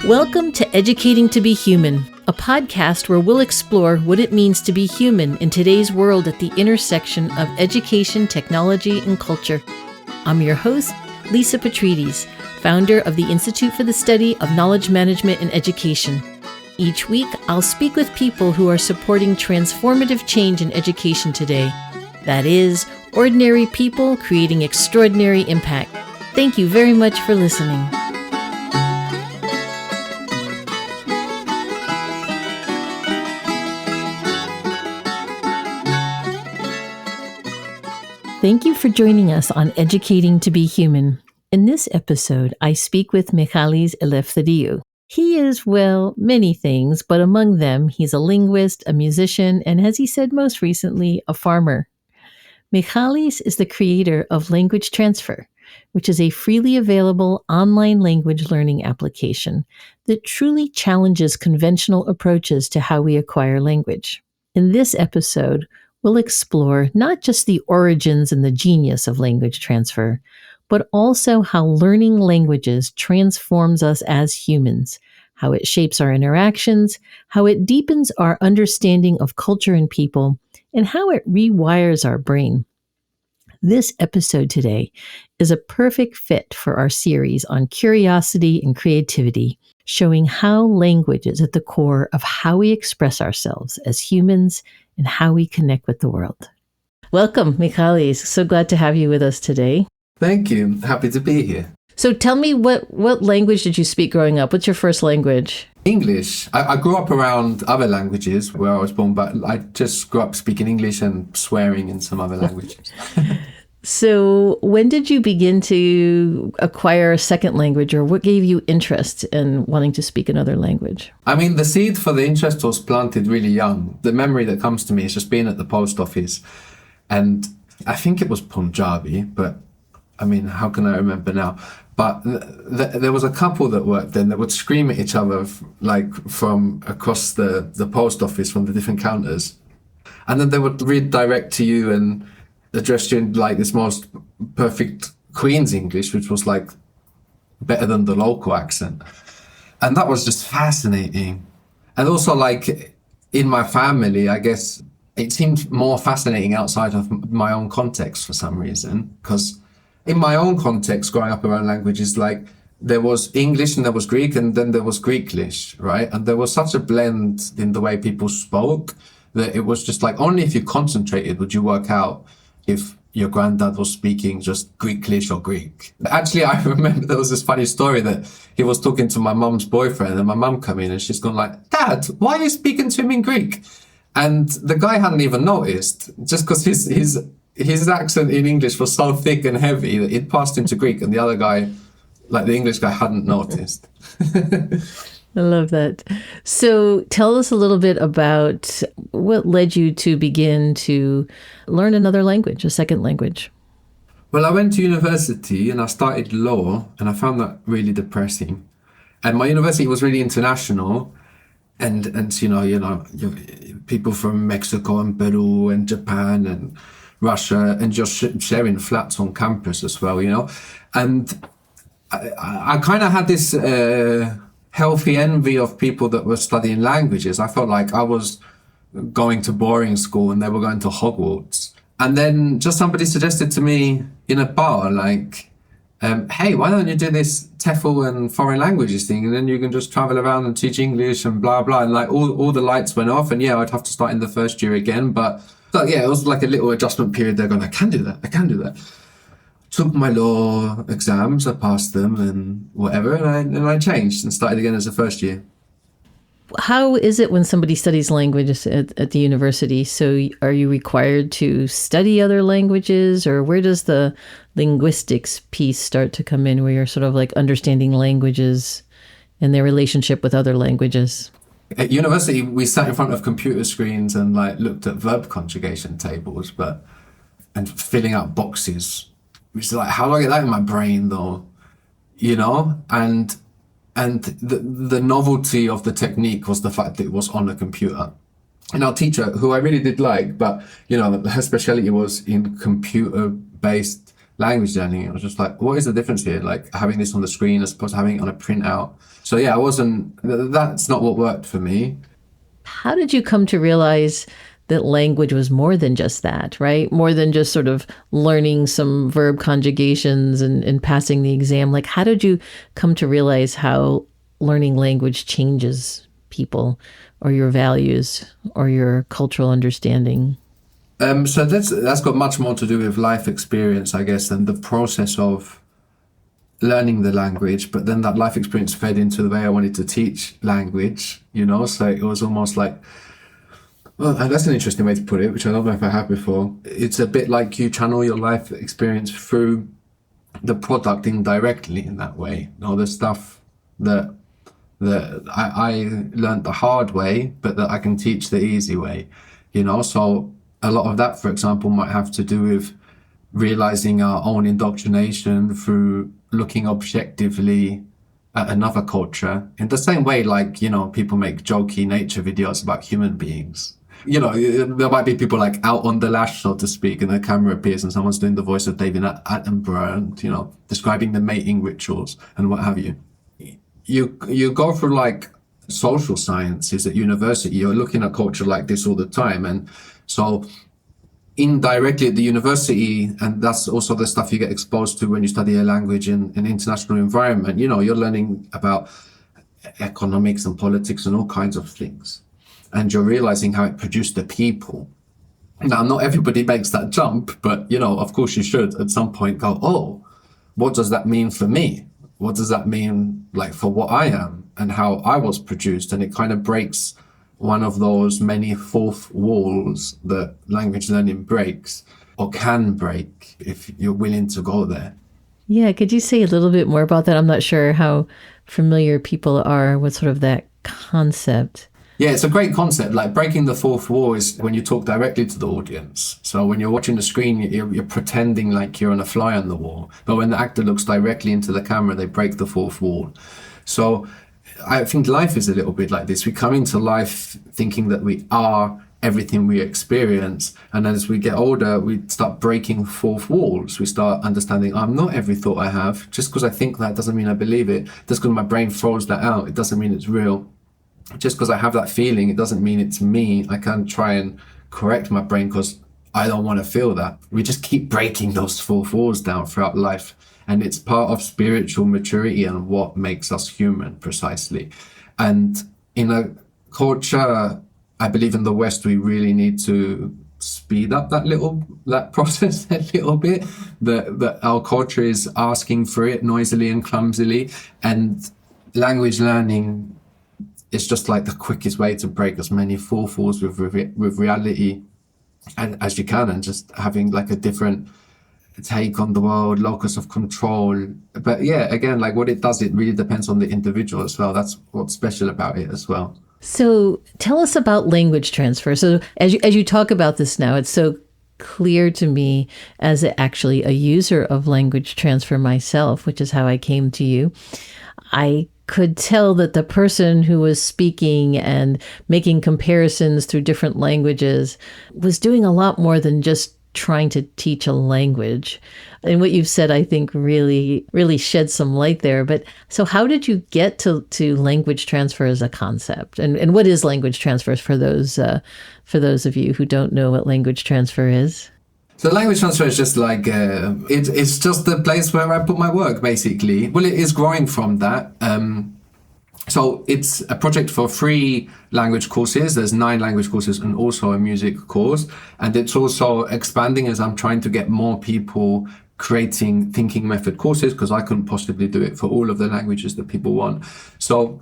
Welcome to Educating to be Human, a podcast where we'll explore what it means to be human in today's world at the intersection of education, technology, and culture. I'm your host, Lisa Petrides, founder of the Institute for the Study of Knowledge Management and Education. Each week, I'll speak with people who are supporting transformative change in education today. That is, ordinary people creating extraordinary impact. Thank you very much for listening. Thank you for joining us on Educating to be Human. In this episode, I speak with Mihalis Eleftheriou. He is, well, many things, but among them, he's a linguist, a musician, and as he said most recently, a farmer. Mihalis is the creator of Language Transfer, which is a freely available online language learning application that truly challenges conventional approaches to how we acquire language. In this episode, we'll explore not just the origins and the genius of language transfer, but also how learning languages transforms us as humans, how it shapes our interactions, how it deepens our understanding of culture and people, and how it rewires our brain. This episode today is a perfect fit for our series on curiosity and creativity, showing how language is at the core of how we express ourselves as humans and how we connect with the world. Welcome, Mihalis. So glad to have you with us today. Thank you. Happy to be here. So tell me, what language did you speak growing up? What's your first language? English. I grew up around other languages where I was born, but I just grew up speaking English and swearing in some other languages. So when did you begin to acquire a second language, or what gave you interest in wanting to speak another language? I mean, the seed for the interest was planted really young. The memory that comes to me is just being at the post office, and I think it was Punjabi, but I mean, how can I remember now? But there was a couple that worked there, and they would scream at each other like from across the post office from the different counters. And then they would redirect to you and address you in like this most perfect Queen's English, which was like better than the local accent. And that was just fascinating. And also like in my family, I guess it seemed more fascinating outside of my own context for some reason, because in my own context, growing up around languages, like there was English and there was Greek and then there was Greeklish, right? And there was such a blend in the way people spoke that it was just like only if you concentrated would you work out if your granddad was speaking just Greeklish or Greek. Actually, I remember there was this funny story that he was talking to my mum's boyfriend and my mum came in and she's gone like, "Dad, why are you speaking to him in Greek?" And the guy hadn't even noticed, just because his accent in English was so thick and heavy that it passed into Greek, and the other guy, like the English guy, hadn't noticed. I love that. So tell us a little bit about what led you to begin to learn another language, a second language. Well, I went to university and I started law, and I found that really depressing. And my university was really international, and people from Mexico and Peru and Japan and Russia, and just sharing flats on campus as well, And I kind of had this healthy envy of people that were studying languages. I felt like I was going to boarding school and they were going to Hogwarts. And then just somebody suggested to me in a bar, like, hey, why don't you do this TEFL and foreign languages thing, and then you can just travel around and teach English and blah, blah. And like all the lights went off, and yeah, I'd have to start in the first year again. But yeah, it was like a little adjustment period there going, I can do that. Took my law exams, I passed them and whatever, and I changed and started again as a first year. How is it when somebody studies languages at the university? So are you required to study other languages, or where does the linguistics piece start to come in, where you're sort of like understanding languages and their relationship with other languages? At university, we sat in front of computer screens and like looked at verb conjugation tables, and filling out boxes. Which is like, how do I get that in my brain though? And the novelty of the technique was the fact that it was on a computer. And our teacher, who I really did like, but her speciality was in computer-based language learning. It was just like, what is the difference here? Like having this on the screen as opposed to having it on a printout. So yeah, that's not what worked for me. How did you come to realize that language was more than just that, right? More than just sort of learning some verb conjugations and passing the exam. Like, how did you come to realize how learning language changes people or your values or your cultural understanding? So that's got much more to do with life experience, I guess, than the process of learning the language. But then that life experience fed into the way I wanted to teach language, So it was almost like, well, and that's an interesting way to put it, which I don't know if I have before. It's a bit like you channel your life experience through the product indirectly in that way. The stuff that I learned the hard way, but that I can teach the easy way, So a lot of that, for example, might have to do with realizing our own indoctrination through looking objectively at another culture in the same way, like, people make jokey nature videos about human beings. There might be people like out on the lash, so to speak, and the camera appears and someone's doing the voice of David Attenborough and, describing the mating rituals and what have you. You go through like social sciences at university, you're looking at culture like this all the time. And so indirectly at the university, and that's also the stuff you get exposed to when you study a language in an international environment, you're learning about economics and politics and all kinds of things. And you're realizing how it produced the people. Now, not everybody makes that jump, but, of course you should at some point go, oh, what does that mean for me? What does that mean like for what I am and how I was produced? And it kind of breaks one of those many fourth walls that language learning breaks or can break if you're willing to go there. Yeah, could you say a little bit more about that? I'm not sure how familiar people are with sort of that concept. Yeah, it's a great concept. Like breaking the fourth wall is when you talk directly to the audience. So when you're watching the screen, you're pretending like you're on a fly on the wall. But when the actor looks directly into the camera, they break the fourth wall. So I think life is a little bit like this. We come into life thinking that we are everything we experience. And as we get older, we start breaking fourth walls. We start understanding I'm not every thought I have. Just because I think that doesn't mean I believe it. Just because my brain throws that out, it doesn't mean it's real. Just because I have that feeling, it doesn't mean it's me. I can't try and correct my brain because I don't want to feel that. We just keep breaking those fourth walls down throughout life. And it's part of spiritual maturity and what makes us human, precisely. And in a culture, I believe in the West, we really need to speed up that process a little bit. That our culture is asking for it noisily and clumsily. And language learning is just like the quickest way to break as many fourth walls with reality and as you can, and just having like a different take on the world, locus of control. But yeah, again, like what it does, it really depends on the individual as well. That's what's special about it as well. So tell us about language transfer. So as you talk about this now, it's so clear to me as actually a user of language transfer myself, which is how I came to you. I could tell that the person who was speaking and making comparisons through different languages was doing a lot more than just trying to teach a language. And what you've said, I think, really, really sheds some light there. But so how did you get to language transfer as a concept? And what is language transfer for those of you who don't know what language transfer is? So language transfer is just like, it's just the place where I put my work, basically. Well, it is growing from that. So it's a project for 3 language courses. There's 9 language courses and also a music course. And it's also expanding as I'm trying to get more people creating thinking method courses, because I couldn't possibly do it for all of the languages that people want. So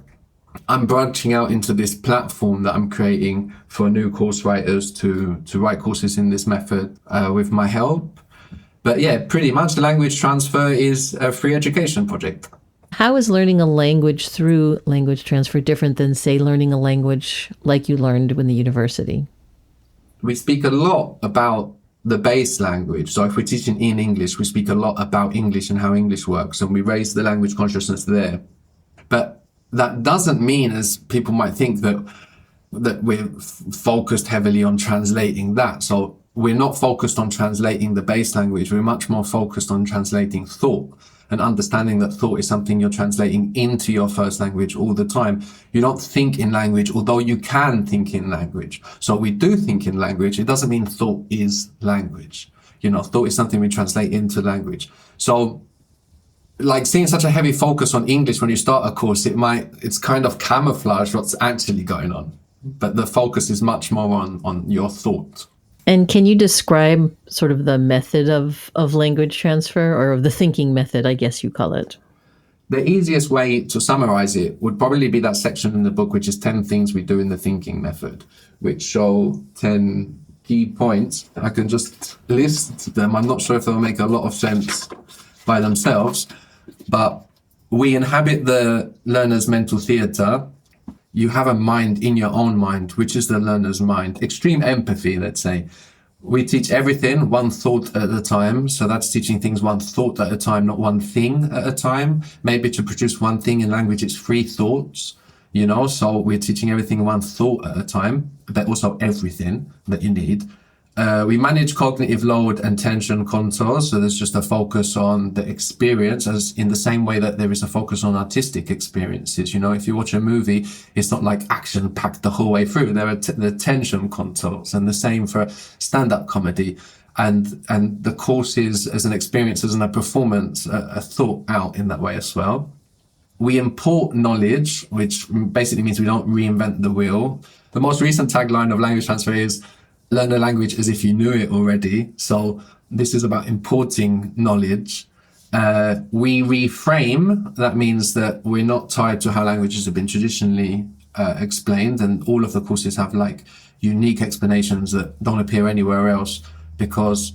I'm branching out into this platform that I'm creating for new course writers to write courses in this method with my help. But yeah, pretty much the language transfer is a free education project. How is learning a language through language transfer different than, say, learning a language like you learned in the university? We speak a lot about the base language. So if we're teaching in English, we speak a lot about English and how English works, and we raise the language consciousness there. But that doesn't mean, as people might think, that we're focused heavily on translating that. So we're not focused on translating the base language. We're much more focused on translating thought and understanding that thought is something you're translating into your first language all the time. You don't think in language, although you can think in language. So we do think in language. It doesn't mean thought is language. Thought is something we translate into language. So like seeing such a heavy focus on English when you start a course, it's kind of camouflage what's actually going on. But the focus is much more on your thought. And can you describe sort of the method of language transfer, or of the thinking method, I guess you call it? The easiest way to summarize it would probably be that section in the book, which is 10 things we do in the thinking method, which show 10 key points. I can just list them. I'm not sure if they'll make a lot of sense by themselves, but we inhabit the learner's mental theater. You have a mind in your own mind, which is the learner's mind. Extreme empathy, let's say. We teach everything one thought at a time. So that's teaching things one thought at a time, not one thing at a time. Maybe to produce one thing in language, it's 3 thoughts, so we're teaching everything one thought at a time, but also everything that you need. We manage cognitive load and tension contours. So there's just a focus on the experience, as in the same way that there is a focus on artistic experiences. If you watch a movie, it's not like action packed the whole way through. There are the tension contours, and the same for stand-up comedy. And the courses as an experience, as in a performance, are thought out in that way as well. We import knowledge, which basically means we don't reinvent the wheel. The most recent tagline of language transfer is, learn a language as if you knew it already. So this is about importing knowledge. We reframe. That means that we're not tied to how languages have been traditionally explained. And all of the courses have like unique explanations that don't appear anywhere else, because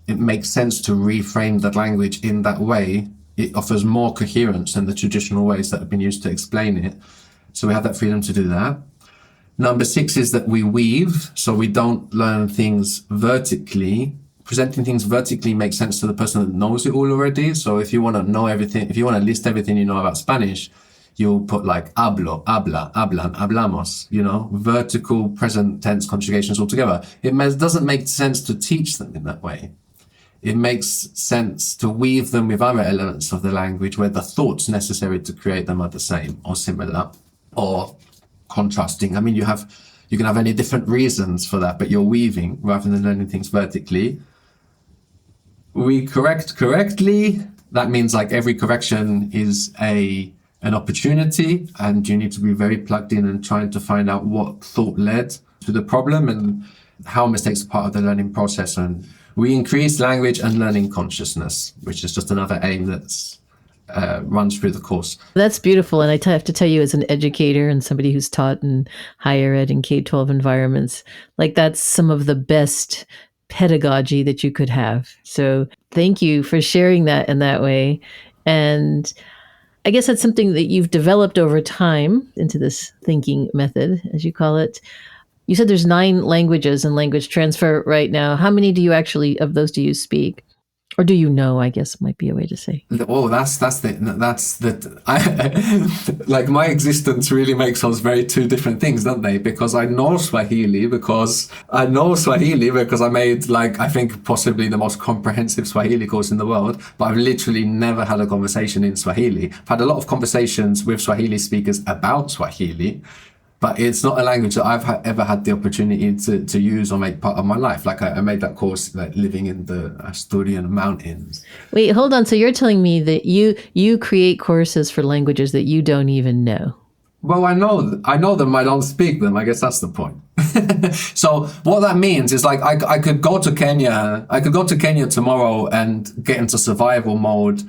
it makes sense to reframe that language in that way. It offers more coherence than the traditional ways that have been used to explain it. So we have that freedom to do that. Number 6 is that we weave, so we don't learn things vertically. Presenting things vertically makes sense to the person that knows it all already. So if you want to know everything, if you want to list everything you know about Spanish, you'll put like hablo, habla, hablan, hablamos, vertical present tense conjugations all together. It doesn't make sense to teach them in that way. It makes sense to weave them with other elements of the language where the thoughts necessary to create them are the same or similar or contrasting. I mean, you can have any different reasons for that, but you're weaving rather than learning things vertically. We correct correctly. That means like every correction is an opportunity, and you need to be very plugged in and trying to find out what thought led to the problem and how mistakes are part of the learning process. And we increase language and learning consciousness, which is just another aim that's runs through the course. That's beautiful. And I have to tell you, as an educator and somebody who's taught in higher ed and K-12 environments, like that's some of the best pedagogy that you could have. So thank you for sharing that in that way. And I guess that's something that you've developed over time into this thinking method, as you call it. You said there's 9 languages in language transfer right now. How many of those do you speak? Or do you know, I guess might be a way to say. Oh, like my existence really makes those very 2 different things, don't they? Because I know Swahili because I made I think possibly the most comprehensive Swahili course in the world, but I've literally never had a conversation in Swahili. I've had a lot of conversations with Swahili speakers about Swahili, but it's not a language that I've ever had the opportunity to use or make part of my life. Like I made that course living in the Asturian mountains. Wait, hold on. So you're telling me that you create courses for languages that you don't even know? Well, I know them. I don't speak them. I guess that's the point. So what that means is I could go to Kenya. I could go to Kenya tomorrow and get into survival mode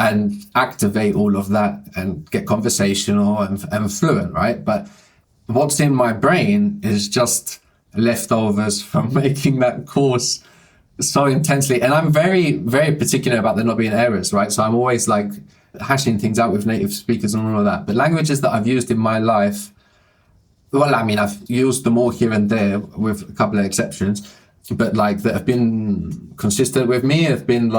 and activate all of that and get conversational and fluent, right? But what's in my brain is just leftovers from making that course so intensely. And I'm very, very particular about there not being errors, right? So I'm always hashing things out with native speakers and all of that. But languages that I've used in my life, well, I mean, I've used them all here and there with a couple of exceptions, but that have been consistent with me have been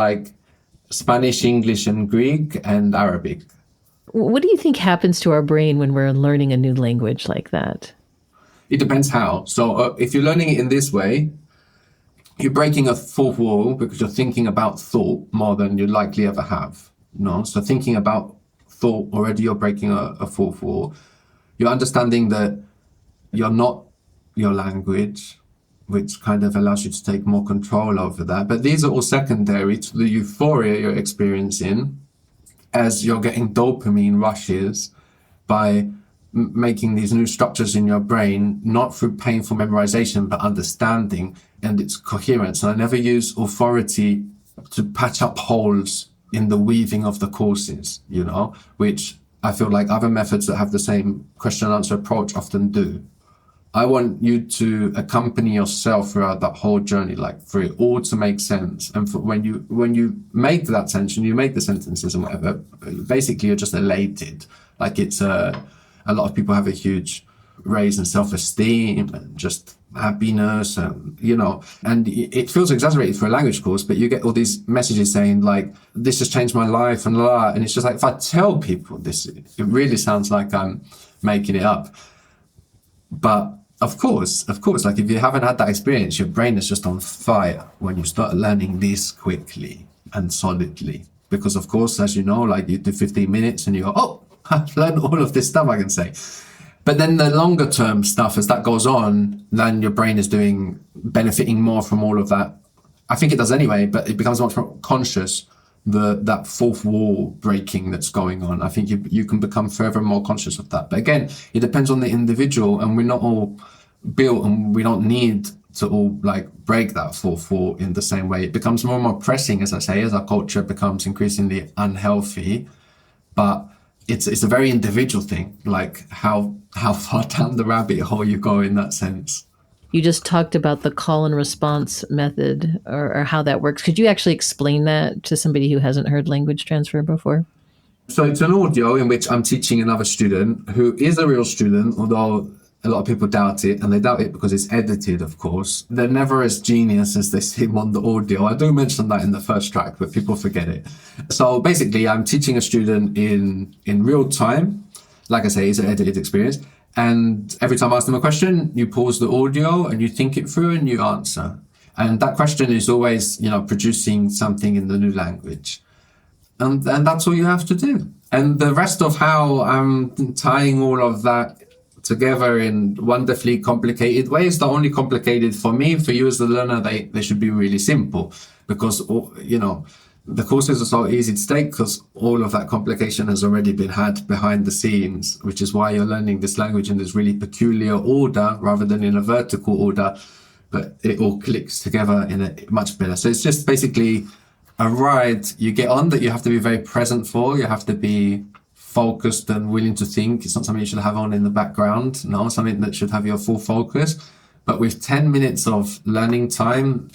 Spanish, English, and Greek, and Arabic. What do you think happens to our brain when we're learning a new language like that? It depends how. So if you're learning it in this way, you're breaking a fourth wall because you're thinking about thought more than you likely ever have. No, so thinking about thought already, you're breaking a fourth wall. You're understanding that you're not your language, which kind of allows you to take more control over that. But these are all secondary to the euphoria you're experiencing as you're getting dopamine rushes by making these new structures in your brain, not through painful memorization, but understanding and its coherence. And I never use authority to patch up holes in the weaving of the courses, you know, which I feel like other methods that have the same question and answer approach often do. I want you to accompany yourself throughout that whole journey, like for it all to make sense. And for when you make that sense and you make the sentences and whatever, basically you're just elated. Like it's a lot of people have a huge raise in self-esteem and just happiness, and you know, and it feels exaggerated for a language course, but you get all these messages saying like, this has changed my life and blah, and it's just like, if I tell people this, it really sounds like I'm making it up. But of course, like if you haven't had that experience, your brain is just on fire when you start learning this quickly and solidly. Because of course, as you know, like you do 15 minutes and you go, oh, I've learned all of this stuff I can say. But then the longer term stuff, as that goes on, then your brain is benefiting more from all of that. I think it does anyway, but it becomes much more conscious, that fourth wall breaking that's going on. I think you can become further more conscious of that. But again, it depends on the individual, and we're not all built, and we don't need to all like break that fourth wall in the same way. It becomes more and more pressing, as I say, as our culture becomes increasingly unhealthy. But it's a very individual thing, like how far down the rabbit hole you go in that sense. You just talked about the call and response method, or how that works. Could you actually explain that to somebody who hasn't heard language transfer before? So it's an audio in which I'm teaching another student who is a real student, although a lot of people doubt it, and they doubt it because it's edited, of course. They're never as genius as they seem on the audio. I do mention that in the first track, but people forget it. So basically, I'm teaching a student in real time. Like I say, it's an edited experience. And every time I ask them a question, you pause the audio and you think it through and you answer. And that question is always, you know, producing something in the new language. And that's all you have to do. And the rest of how I'm tying all of that together in wonderfully complicated ways, they're only complicated for me. For you as the learner, they should be really simple, because, you know, the courses are so easy to take because all of that complication has already been had behind the scenes, which is why you're learning this language in this really peculiar order rather than in a vertical order, but it all clicks together in a much better. So it's just basically a ride you get on that you have to be very present for. You have to be focused and willing to think. It's not something you should have on in the background. No, something that should have your full focus. But with 10 minutes of learning time,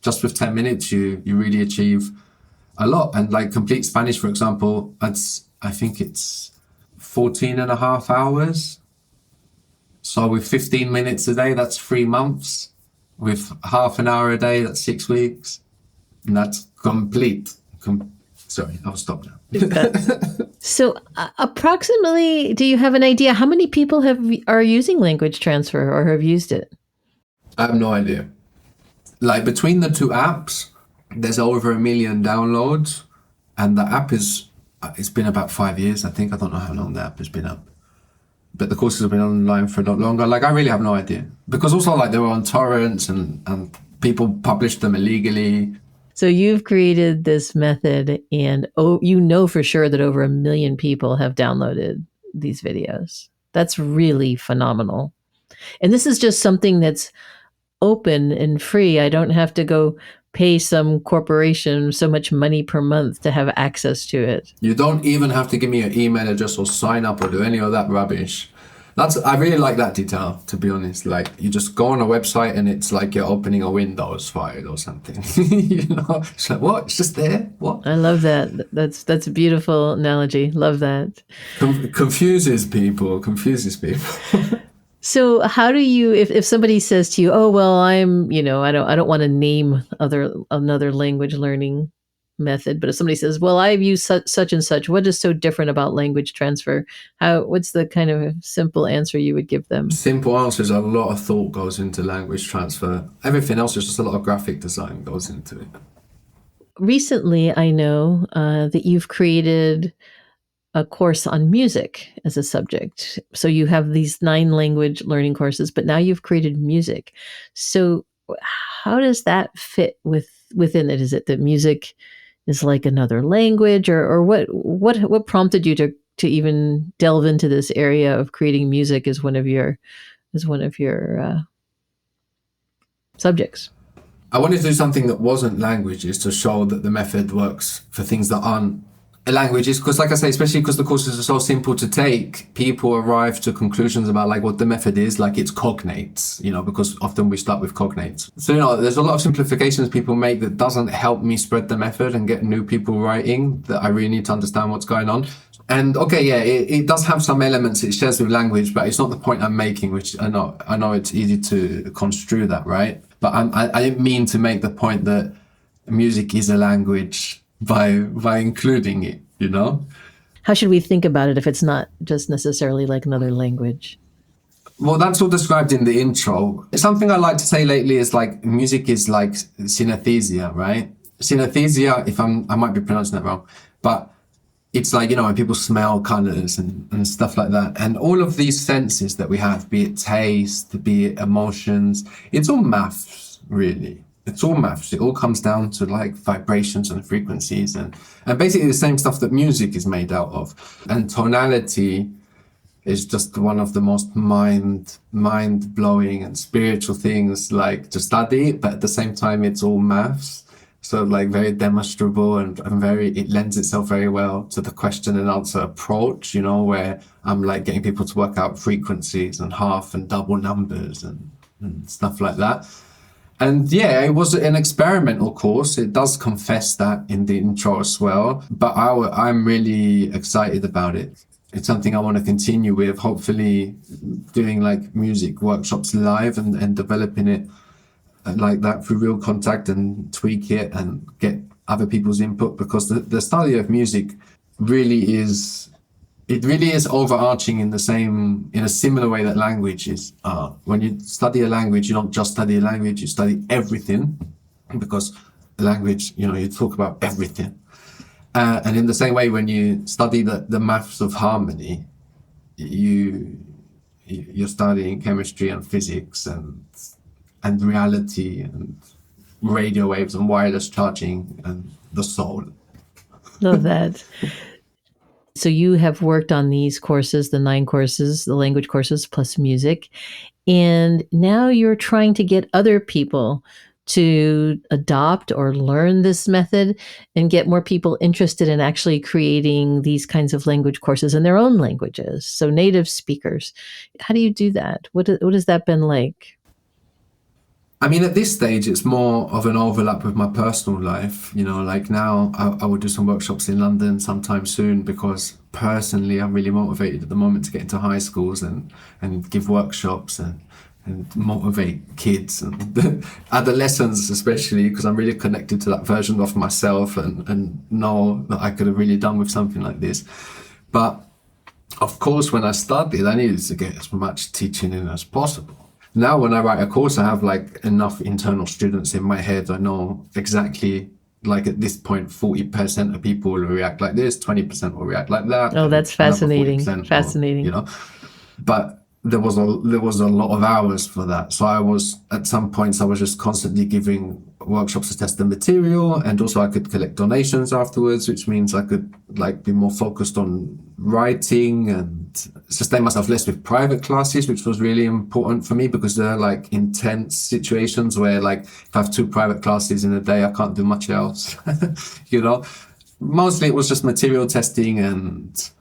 just with 10 minutes, you really achieve a lot. And like complete Spanish, for example, I think it's 14 and a half hours. So with 15 minutes a day, that's 3 months. With half an hour a day, that's 6 weeks. And that's complete. Sorry, I'll stop now. So approximately, do you have an idea how many people are using language transfer or have used it? I have no idea. Like between the two apps, there's over 1 million downloads, and the app it's been about 5 years, I think. I don't know how long the app has been up, but the courses have been online for a lot longer. Like I really have no idea, because also like they were on torrents and people published them illegally. So you've created this method, and you know for sure that over 1 million people have downloaded these videos. That's really phenomenal. And this is just something that's open and free. I don't have to go pay some corporation so much money per month to have access to it. You don't even have to give me your email address or sign up or do any of that rubbish. I really like that detail, to be honest. Like you just go on a website and it's like you're opening a Windows file or something. You know, it's like, what? It's just there. What? I love that. That's a beautiful analogy. Love that. Confuses people. So how do you, if somebody says to you, oh, well, I don't want to name another language learning method, but if somebody says, well, I've used such and such, what is so different about language transfer? What's the kind of simple answer you would give them? Simple answer is a lot of thought goes into language transfer. Everything else is just a lot of graphic design goes into it. Recently, I know that you've created a course on music as a subject. So you have these 9 language learning courses, but now you've created music. So how does that fit within it? Is it that music is like another language, or what prompted you to even delve into this area of creating music as one of your subjects? I wanted to do something that wasn't languages to show that the method works for things that aren't languages, because like I say, especially because the courses are so simple to take, people arrive to conclusions about like what the method is, like it's cognates, because often we start with cognates. So there's a lot of simplifications people make that doesn't help me spread the method and get new people writing, that I really need to understand what's going on. And okay, yeah, it does have some elements it shares with language, but it's not the point I'm making, which I know it's easy to construe that, right? But I didn't mean to make the point that music is a language by including it, How should we think about it if it's not just necessarily like another language? Well, that's all described in the intro. Something I like to say lately is like music is like synesthesia, right? Synesthesia, I might be pronouncing that wrong, but it's like, when people smell colors and stuff like that. And all of these senses that we have, be it taste, be it emotions, it's all maths, really. It's all maths. It all comes down to like vibrations and frequencies and basically the same stuff that music is made out of. And tonality is just one of the most mind-blowing and spiritual things like to study, but at the same time, it's all maths. So like very demonstrable and it lends itself very well to the question and answer approach, where I'm like getting people to work out frequencies and half and double numbers and stuff like that. And yeah, it was an experimental course. It does confess that in the intro as well, but I'm really excited about it. It's something I want to continue with, hopefully doing like music workshops live and developing it like that through real contact and tweak it and get other people's input, because the study of music really is overarching in a similar way that languages are. When you study a language, you don't just study a language, you study everything, because the language, you talk about everything. And in the same way, when you study the maths of harmony, you're studying chemistry and physics and reality and radio waves and wireless charging and the soul. Love that. So you have worked on these courses, the 9 courses, the language courses plus music, and now you're trying to get other people to adopt or learn this method and get more people interested in actually creating these kinds of language courses in their own languages. So native speakers. How do you do that? What has that been like? I mean, at this stage, it's more of an overlap with my personal life. Like now I will do some workshops in London sometime soon, because personally, I'm really motivated at the moment to get into high schools and give workshops and motivate kids and adolescents, especially, because I'm really connected to that version of myself and know that I could have really done with something like this. But of course, when I started, I needed to get as much teaching in as possible. Now, when I write a course, I have like enough internal students in my head. I know exactly, like at this point, 40% of people will react like this, 20% will react like that. Oh, that's fascinating. Fascinating. But there was a lot of hours for that. So at some points, I was just constantly giving workshops to test the material, and also I could collect donations afterwards, which means I could like be more focused on writing and sustain myself less with private classes, which was really important for me, because they're like intense situations where like if I have 2 private classes in a day, I can't do much else. Mostly it was just material testing and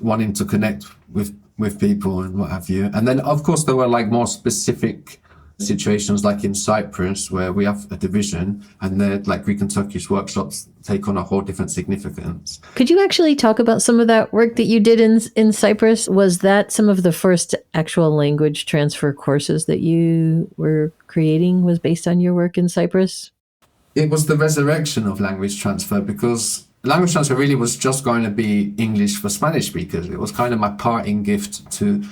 wanting to connect with people and what have you. And then of course there were like more specific situations, like in Cyprus, where we have a division, and they're like Greek and Turkish workshops take on a whole different significance. Could you actually talk about some of that work that you did in Cyprus? Was that some of the first actual language transfer courses that you were creating, was based on your work in Cyprus? it was the resurrection of language transfer, because language transfer really was just going to be English for Spanish speakers. It was kind of my parting gift to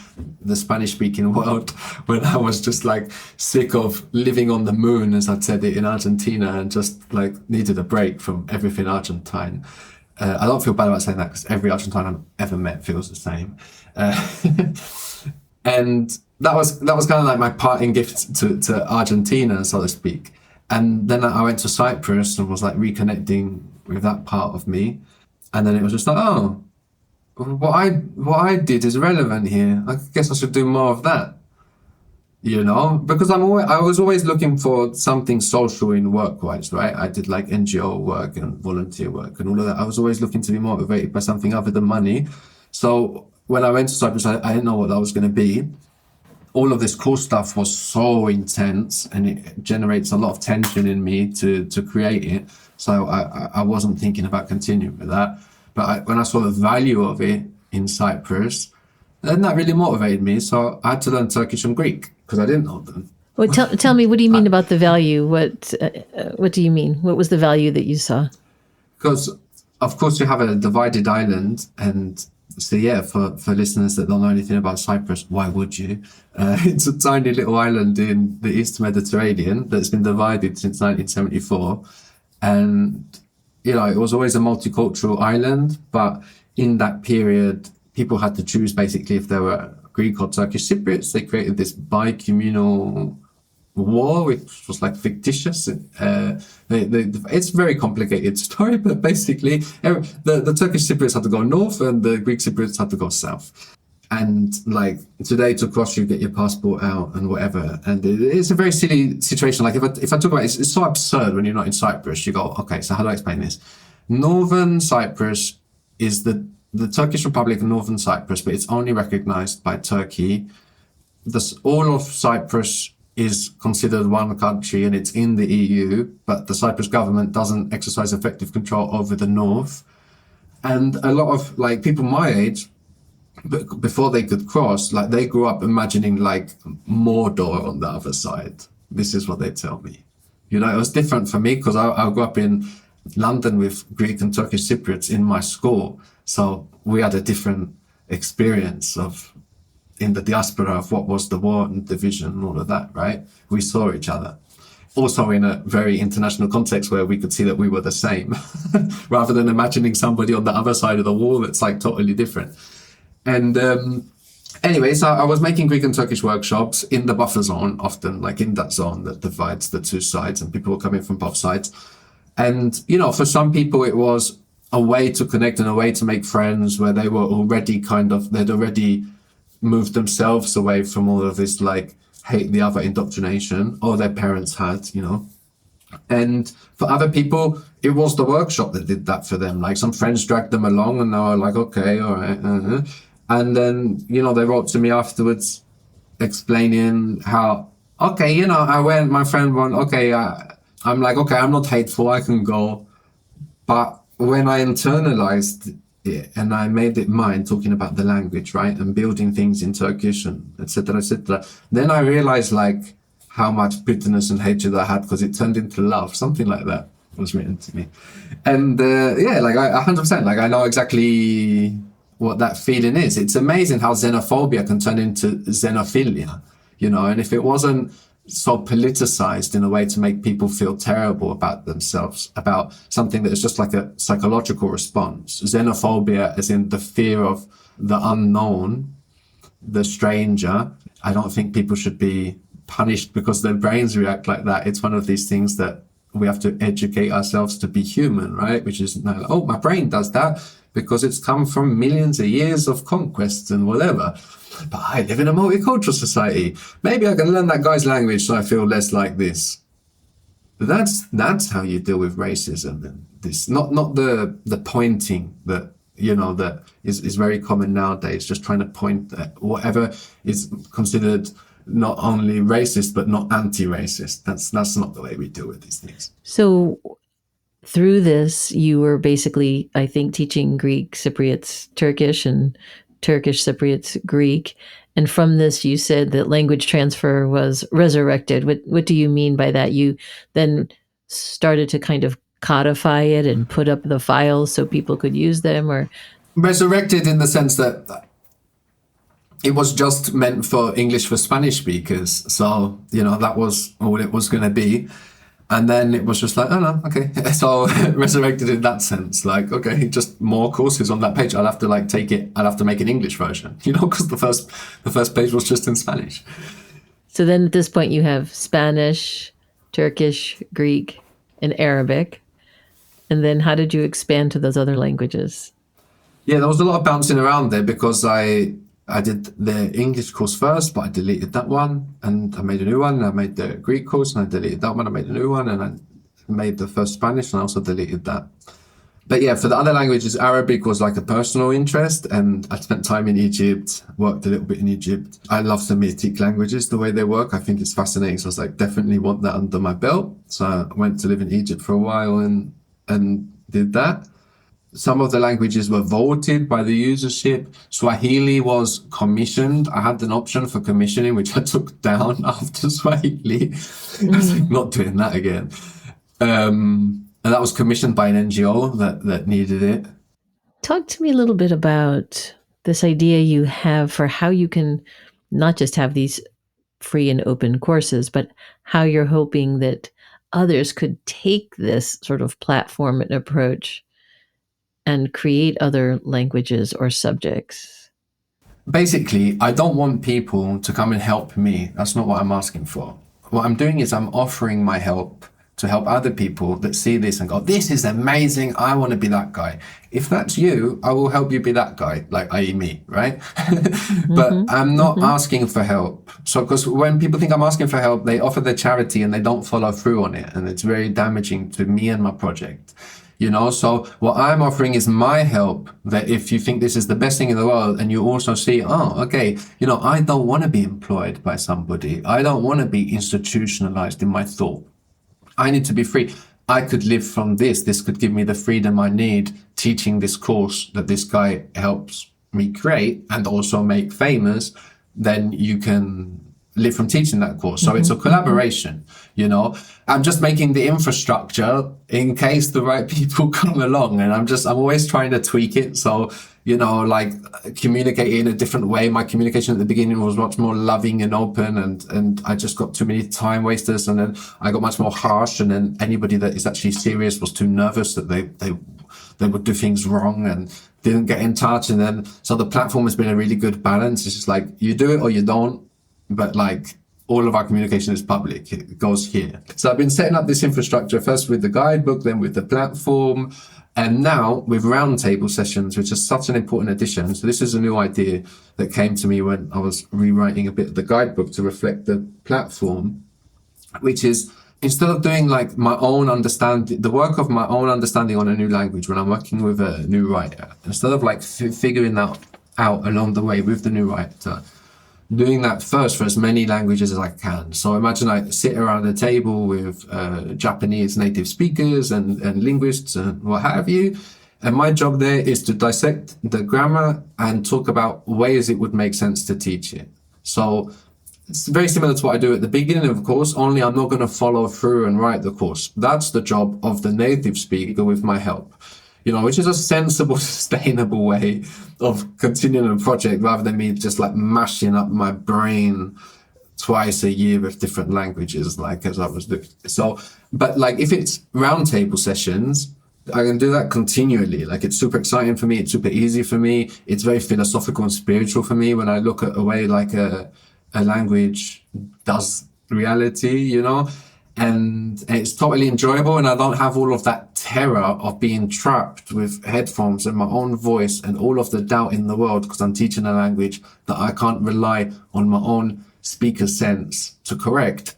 the Spanish speaking world when I was just like sick of living on the moon, as I'd said it, in Argentina, and just like needed a break from everything Argentine. I don't feel bad about saying that because every Argentine I've ever met feels the same. And that was kind of like my parting gift to Argentina, so to speak. And then I went to Cyprus and was like reconnecting with that part of me. And then it was just like, oh, what I did is relevant here. I guess I should do more of that. You know, because I was always looking for something social in work-wise, right? I did like NGO work and volunteer work and all of that. I was always looking to be motivated by something other than money. So when I went to Cyprus, I didn't know what that was going to be. All of this cool stuff was so intense, and it generates a lot of tension in me to create it. So I wasn't thinking about continuing with that. But when I saw the value of it in Cyprus, then that really motivated me. So I had to learn Turkish and Greek because I didn't know them. Well, tell me, what do you mean about the value? What do you mean? What was the value that you saw? Because, of course, you have a divided island. And so, yeah, for listeners that don't know anything about Cyprus, why would you? It's a tiny little island in the East Mediterranean that's been divided since 1974. And, you know, it was always a multicultural island. But in that period, people had to choose basically if they were Greek or Turkish Cypriots. They created this bi-communal war, which was like fictitious. It's a very complicated story, but basically the Turkish Cypriots had to go north and the Greek Cypriots had to go south. And like today to cross, you get your passport out and whatever. And it's a very silly situation. Like if I talk about it, it's so absurd when you're not in Cyprus. You go, okay, so how do I explain this? Northern Cyprus is the Turkish Republic of Northern Cyprus, but it's only recognized by Turkey. All of Cyprus is considered one country and it's in the EU, but the Cyprus government doesn't exercise effective control over the north. And a lot of like people my age, before they could cross, like they grew up imagining like Mordor on the other side. This is what they tell me. You know, it was different for me because I grew up in London with Greek and Turkish Cypriots in my school. So we had a different experience of in the diaspora of what was the war and division and all of that, right? We saw each other. Also in a very international context where we could see that we were the same, rather than imagining somebody on the other side of the wall that's like totally different. And anyway, so I was making Greek and Turkish workshops in the buffer zone, often like in that zone that divides the two sides, and people were coming from both sides. And, you know, for some people it was a way to connect and a way to make friends where they were already they'd already moved themselves away from all of this like hate the other indoctrination, or their parents had, you know. And for other people, it was the workshop that did that for them. Like some friends dragged them along and they were like, okay, all right. And then, you know, they wrote to me afterwards explaining how, okay, you know, my friend went, okay, I'm like, okay, I'm not hateful, I can go. But when I internalized it and I made it mine, talking about the language, right, and building things in Turkish and etc., then I realized like how much bitterness and hatred I had because it turned into love, something like that was written to me. And yeah, like I 100%, like I know exactly what that feeling is. It's amazing how xenophobia can turn into xenophilia, you know, and if it wasn't so politicized in a way to make people feel terrible about themselves, about something that is just like a psychological response. Xenophobia as in the fear of the unknown, the stranger. I don't think people should be punished because their brains react like that. It's one of these things that we have to educate ourselves to be human, right? Which is, like, oh, my brain does that because it's come from millions of years of conquests and whatever. But I live in a multicultural society. Maybe I can learn that guy's language so I feel less like this. That's how you deal with racism and this. Not the pointing that, you know, that is very common nowadays, just trying to point at whatever is considered not only racist but not anti-racist. That's not the way we deal with these things. So through this, you were basically, I think, teaching Greek Cypriots Turkish and Turkish Cypriots Greek. And from this, you said that language transfer was resurrected. What do you mean by that? You then started to kind of codify it and put up the files so people could use them? Or Resurrected in the sense that it was just meant for English for Spanish speakers. So, that was all it was going to be. And then it was just like, oh no, okay. So resurrected in that sense, like, okay, just more courses on that page. I'd have to I'd have to make an English version, because the first page was just in Spanish. so then at this point you have Spanish, Turkish, Greek, and Arabic. And then how did you expand to those other languages? Yeah, there was a lot of bouncing around there because I did the English course first, but I deleted that one and I made a new one. I made the Greek course and I deleted that one. I made a new one and I made the first Spanish and I also deleted that. But yeah, for the other languages, Arabic was like a personal interest, and I spent time in Egypt, worked a little bit in Egypt. I love Semitic languages, the way they work. I think it's fascinating. So I was like, definitely want that under my belt. So I went to live in Egypt for a while and did that. Some of the languages were voted by the usership. Swahili was commissioned. I had an option for commissioning, which I took down after Swahili. I was like, not doing that again. And that was commissioned by an NGO that needed it. Talk to me a little bit about this idea you have for how you can not just have these free and open courses, but how you're hoping that others could take this sort of platform and approach and create other languages or subjects. Basically, I don't want people to come and help me. That's not what I'm asking for. What I'm doing is I'm offering my help to help other people that see this and go, this is amazing, I want to be that guy. If that's you, I will help you be that guy, like i.e. me, right? But I'm not asking for help. So, because when people think I'm asking for help, they offer their charity and they don't follow through on it. And it's very damaging to me and my project. So what I'm offering is my help, that if you think this is the best thing in the world and you also see, I don't want to be employed by somebody. I don't want to be institutionalized in my thought. I need to be free. I could live from this. This could give me the freedom I need teaching this course that this guy helps me create and also make famous. Then you can live from teaching that course. So it's a collaboration, I'm just making the infrastructure in case the right people come along, and I'm always trying to tweak it. So, like communicate in a different way. My communication at the beginning was much more loving and open, and I just got too many time wasters, and then I got much more harsh, and then anybody that is actually serious was too nervous that they would do things wrong and didn't get in touch. And then, so the platform has been a really good balance. It's just like, you do it or you don't. But like all of our communication is public. It goes here. So I've been setting up this infrastructure first with the guidebook, then with the platform, and now with roundtable sessions, which is such an important addition. So this is a new idea that came to me when I was rewriting a bit of the guidebook to reflect the platform, which is instead of doing like my own understanding, the work of my own understanding on a new language when I'm working with a new writer, instead of like figuring that out along the way with the new writer, doing that first for as many languages as I can. So imagine I sit around a table with Japanese native speakers and linguists and what have you. And my job there is to dissect the grammar and talk about ways it would make sense to teach it. So it's very similar to what I do at the beginning of the course, only I'm not going to follow through and write the course. That's the job of the native speaker with my help. Which is a sensible, sustainable way of continuing a project rather than me just like mashing up my brain twice a year with different languages, like as I was doing. So, but like if it's roundtable sessions, I can do that continually. Like it's super exciting for me. It's super easy for me. It's very philosophical and spiritual for me when I look at a way like a language does reality, and it's totally enjoyable, and I don't have all of that terror of being trapped with headphones and my own voice and all of the doubt in the world because I'm teaching a language that I can't rely on my own speaker sense to correct.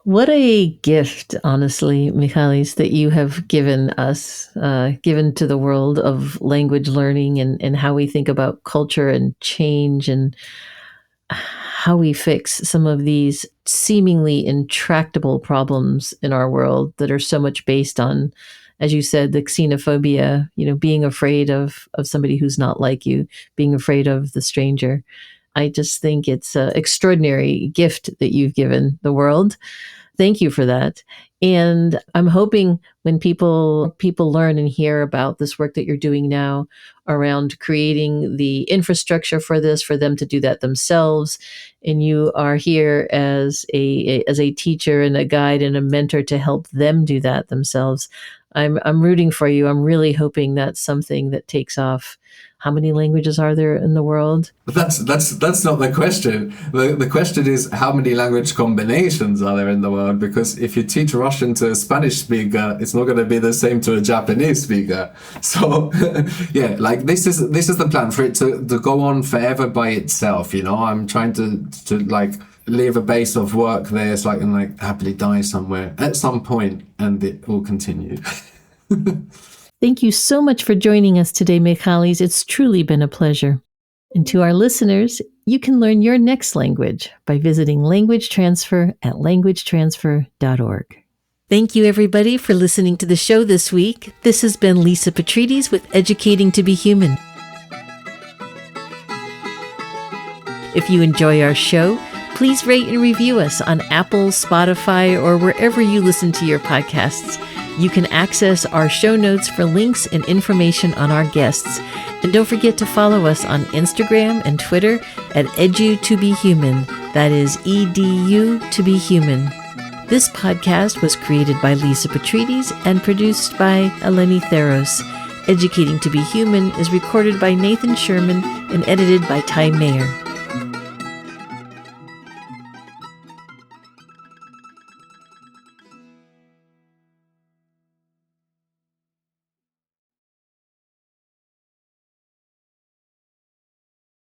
What a gift, honestly, Mihalis, that you have given us, given to the world of language learning and how we think about culture and change and how we fix some of these seemingly intractable problems in our world that are so much based on, as you said, the xenophobia, being afraid of somebody who's not like you, being afraid of the stranger. I just think it's an extraordinary gift that you've given the world. Thank you for that. And I'm hoping when people learn and hear about this work that you're doing now around creating the infrastructure for this, for them to do that themselves, and you are here as a teacher and a guide and a mentor to help them do that themselves. I'm rooting for you. I'm really hoping that's something that takes off. How many languages are there in the world? But that's not the question. The question is, how many language combinations are there in the world? Because if you teach Russian to a Spanish speaker, it's not going to be the same to a Japanese speaker. So yeah, like this is the plan for it to go on forever by itself. You know, I'm trying to like leave a base of work there so I can like happily die somewhere at some point, and it will continue. Thank you so much for joining us today, Mihalis. It's truly been a pleasure. And to our listeners, you can learn your next language by visiting Language Transfer at languagetransfer.org. Thank you, everybody, for listening to the show this week. This has been Lisa Petrides with Educating to be Human. If you enjoy our show, please rate and review us on Apple, Spotify, or wherever you listen to your podcasts. You can access our show notes for links and information on our guests. And don't forget to follow us on Instagram and Twitter at edu2behuman. That is EDU to be human. This podcast was created by Lisa Petrides and produced by Eleni Theros. Educating to be Human is recorded by Nathan Sherman and edited by Ty Mayer.